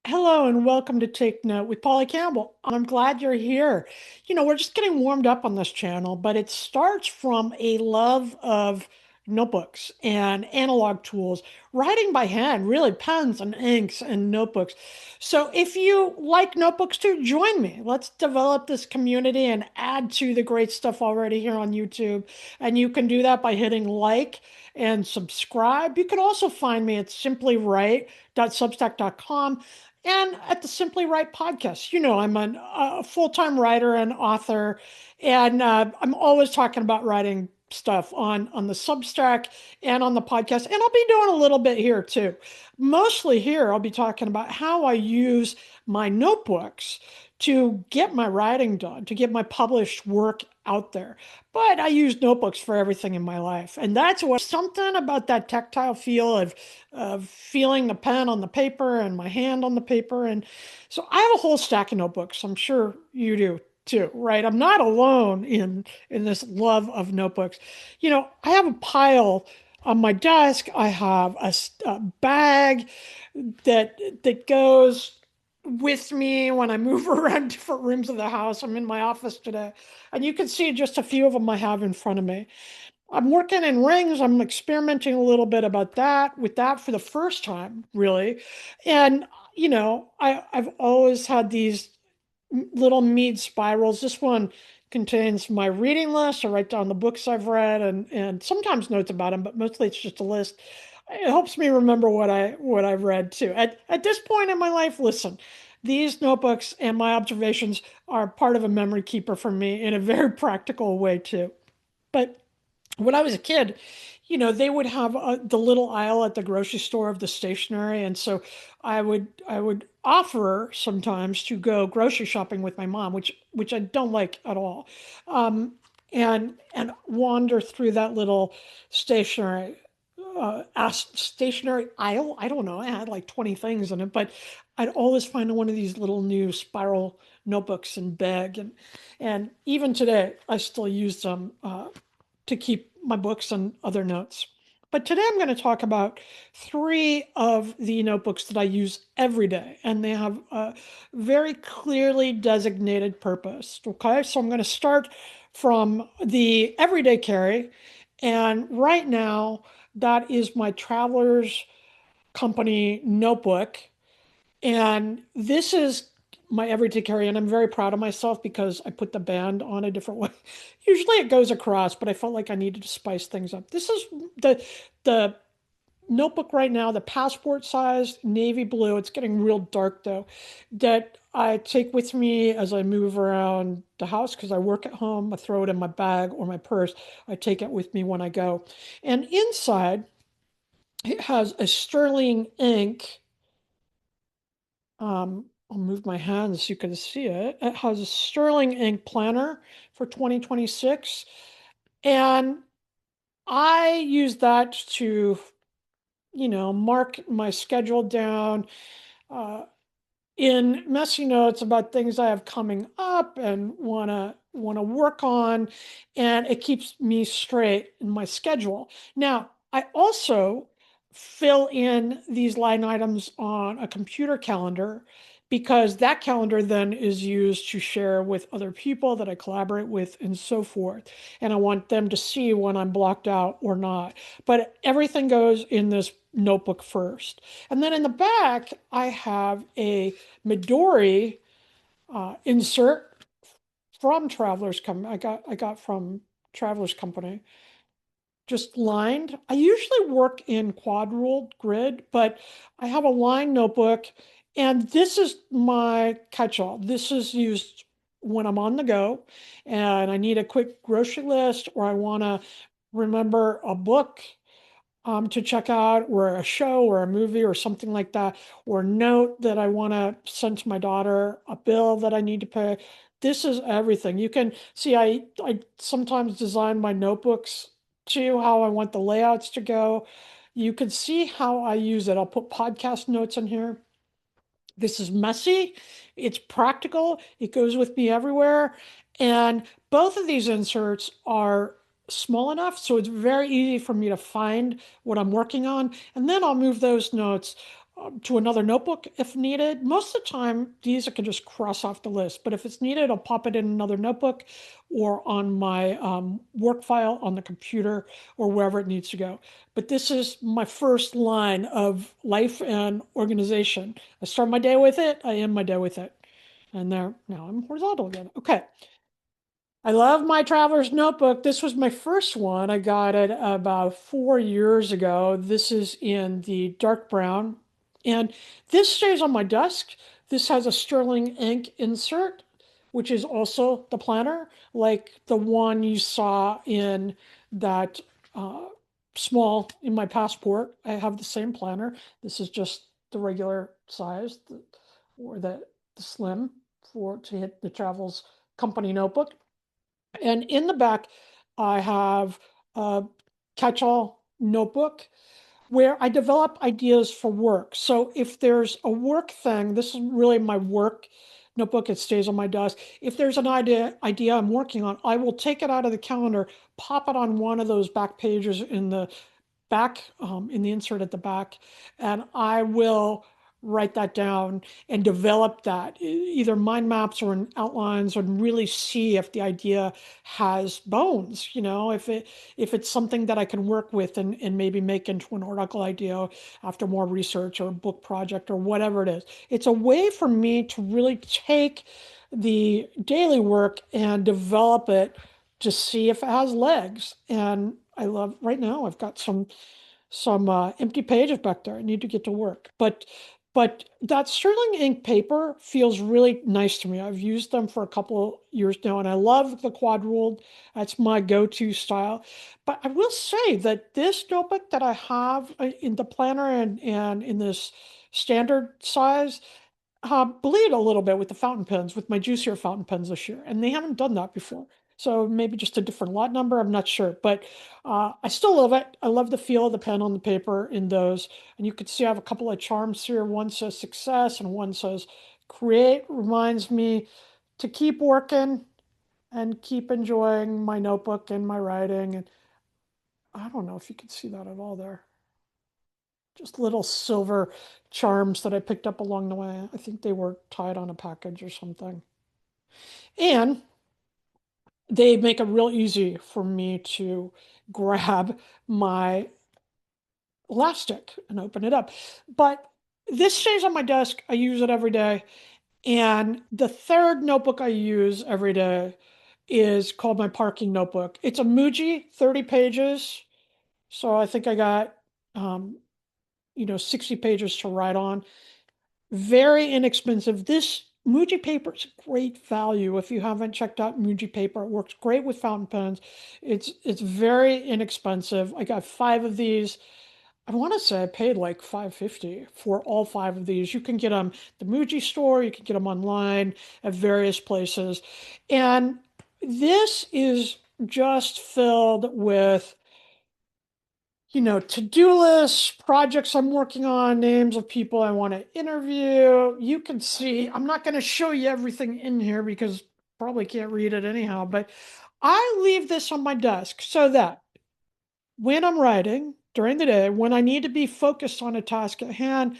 Hello and welcome to Take Note with Polly Campbell. I'm glad you're here. We're just getting warmed up on this channel, but it starts from a love of notebooks and analog tools, writing by hand, really pens and inks and notebooks. So if you like notebooks too, join me. Let's develop this community and add to the great stuff already here on YouTube. And you can do that by hitting like and subscribe. You can also find me at simplywrite.substack.com and at the Simply Write podcast. I'm a full-time writer and author, and I'm always talking about writing stuff on the Substack and on the podcast. And I'll be doing a little bit here too. Mostly here, I'll be talking about how I use my notebooks to get my writing done, to get my published work out there. But I use notebooks for everything in my life. And that's what something about that tactile feel of feeling the pen on the paper and my hand on the paper. And so I have a whole stack of notebooks. I'm sure you do too, right? I'm not alone in this love of notebooks. I have a pile on my desk. I have a bag that goes with me when I move around different rooms of the house. I'm in my office today, and you can see just a few of them I have in front of me. I'm working in rings. I'm experimenting a little bit about that with that for the first time, really. And I've always had these little mead spirals. This one contains my reading list. I write down the books I've read and sometimes notes about them, but mostly it's just a list. It helps me remember what I've read too. At this point in my life, listen, these notebooks and my observations are part of a memory keeper for me in a very practical way too. But when I was a kid, they would have the little aisle at the grocery store of the stationery, and so I would offer sometimes to go grocery shopping with my mom, which I don't like at all, and wander through that little stationery stationery aisle. I don't know. It had like 20 things in it, but I'd always find one of these little new spiral notebooks and bag, and even today I still use them to keep my books and other notes. But today I'm going to talk about three of the notebooks that I use every day, and they have a very clearly designated purpose. Okay, so I'm going to start from the everyday carry, and right now that is my Traveler's Company notebook, and this is my everyday carry, and I'm very proud of myself because I put the band on a different way. Usually it goes across, but I felt like I needed to spice things up. This is the notebook right now, the passport size, navy blue. It's getting real dark though, that I take with me as I move around the house because I work at home. I throw it in my bag or my purse. I take it with me when I go. And inside, it has a sterling ink. I'll move my hand so you can see it. It has a sterling ink planner for 2026. And I use that to, mark my schedule down uh, in messy notes about things I have coming up and wanna work on, and it keeps me straight in my schedule. Now, I also fill in these line items on a computer calendar because that calendar then is used to share with other people that I collaborate with and so forth. And I want them to see when I'm blocked out or not. But everything goes in this notebook first. And then in the back, I have a Midori insert from Travelers Company. I got from Travelers Company, just lined. I usually work in quad ruled grid, but I have a lined notebook, and this is my catch-all. This is used when I'm on the go and I need a quick grocery list, or I want to remember a book to check out, or a show, or a movie, or something like that, or note that I want to send to my daughter, a bill that I need to pay. This is everything. You can see I sometimes design my notebooks to how I want the layouts to go. You can see how I use it. I'll put podcast notes in here. This is messy, it's practical, it goes with me everywhere. And both of these inserts are small enough so it's very easy for me to find what I'm working on. And then I'll move those notes to another notebook if needed. Most of the time, these I can just cross off the list. But if it's needed, I'll pop it in another notebook or on my work file on the computer or wherever it needs to go. But this is my first line of life and organization. I start my day with it, I end my day with it. And there, now I'm horizontal again. Okay. I love my traveler's notebook. This was my first one. I got it about 4 years ago. This is in the dark brown. And this stays on my desk. This has a sterling ink insert, which is also the planner, like the one you saw in that uh, small in my passport. I have the same planner. This is just the regular size, or the slim for to hit the travels company notebook. And in the back, I have a catch-all notebook where I develop ideas for work. So if there's a work thing, this is really my work notebook. It stays on my desk. If there's an idea I'm working on, I will take it out of the calendar, pop it on one of those back pages in the back, in the insert at the back, and I will write that down and develop that, either mind maps or in outlines, and really see if the idea has bones, if it's something that I can work with and maybe make into an article idea after more research or a book project or whatever it is. It's a way for me to really take the daily work and develop it to see if it has legs. And I love right now I've got some empty pages back there. I need to get to work. But that Sterling ink paper feels really nice to me. I've used them for a couple years now, and I love the quad ruled. That's my go-to style. But I will say that this notebook that I have in the planner and in this standard size bleed a little bit with the fountain pens, with my juicier fountain pens this year, and they haven't done that before. So maybe just a different lot number, I'm not sure, but I still love it. I love the feel of the pen on the paper in those. And you can see I have a couple of charms here. One says success and one says create. Reminds me to keep working and keep enjoying my notebook and my writing. And I don't know if you can see that at all there. Just little silver charms that I picked up along the way. I think they were tied on a package or something. And they make it real easy for me to grab my elastic and open it up. But this stays on my desk. I use it every day. And the third notebook I use every day is called my parking notebook. It's a Muji, 30 pages. So I think I got, 60 pages to write on. Very inexpensive. This Muji paper is great value. If you haven't checked out Muji paper, it works great with fountain pens. It's very inexpensive. I got five of these. I want to say I paid like 550 for all five of these. You can get them at the Muji store, you can get them online at various places. And this is just filled with to-do lists, projects I'm working on, names of people I want to interview. You can see, I'm not going to show you everything in here because probably can't read it anyhow, but I leave this on my desk so that when I'm writing during the day, when I need to be focused on a task at hand,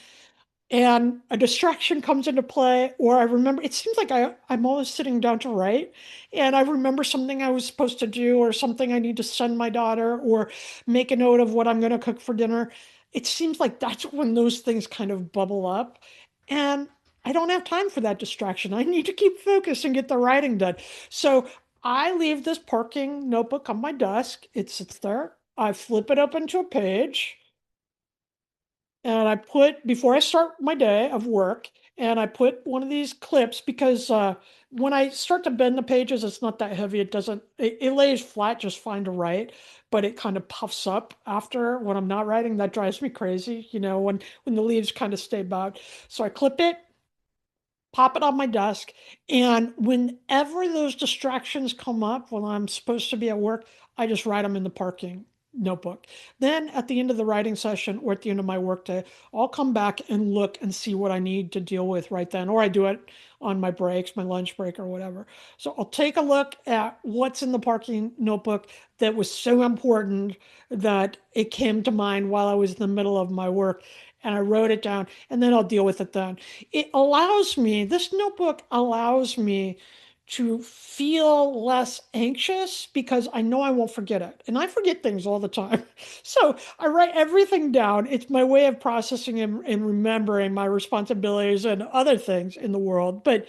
and a distraction comes into play, or I remember it seems like I'm always sitting down to write, and I remember something I was supposed to do, or something I need to send my daughter, or make a note of what I'm going to cook for dinner. It seems like that's when those things kind of bubble up, and I don't have time for that distraction. I need to keep focused and get the writing done. So I leave this parking notebook on my desk. It sits there. I flip it open to a page, and I put before I start my day of work, and I put one of these clips because when I start to bend the pages, it's not that heavy. It lays flat just fine to write, but it kind of puffs up after when I'm not writing. That drives me crazy, when the leaves kind of stay back. So I clip it, pop it on my desk, and whenever those distractions come up when I'm supposed to be at work, I just write them in the parking notebook. Then at the end of the writing session or at the end of my workday, I'll come back and look and see what I need to deal with right then, or I do it on my breaks, my lunch break or whatever. So I'll take a look at what's in the parking notebook that was so important that it came to mind while I was in the middle of my work. and I wrote it down, and then I'll deal with it then. This notebook allows me to feel less anxious because I know I won't forget it. And I forget things all the time. So I write everything down. It's my way of processing and remembering my responsibilities and other things in the world. But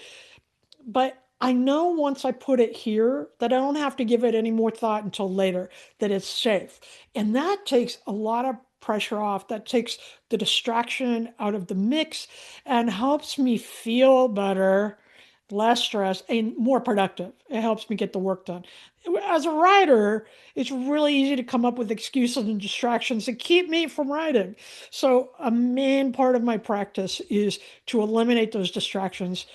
I know once I put it here that I don't have to give it any more thought until later, that it's safe. And that takes a lot of pressure off. That takes the distraction out of the mix and helps me feel better, less stressed, and more productive. It helps me get the work done. As a writer, it's really easy to come up with excuses and distractions that keep me from writing. So, a main part of my practice is to eliminate those distractions,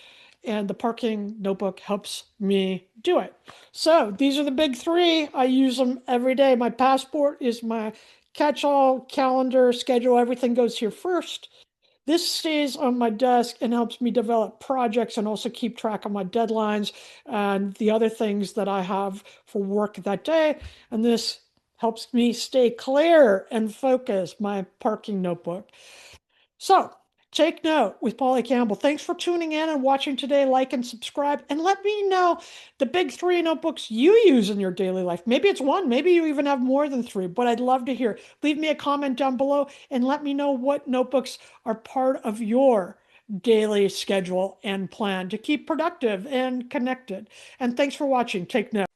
and the parking notebook helps me do it. So these are the big three. I use them every day. My passport is my catch-all, calendar, schedule, everything goes here first. This stays on my desk and helps me develop projects and also keep track of my deadlines and the other things that I have for work that day. And this helps me stay clear and focused, my parking notebook. So, take note with Polly Campbell. Thanks for tuning in and watching today. Like and subscribe, and let me know the big three notebooks you use in your daily life. Maybe it's one, maybe you even have more than three, but I'd love to hear. Leave me a comment down below and let me know what notebooks are part of your daily schedule and plan to keep productive and connected. And thanks for watching. Take note.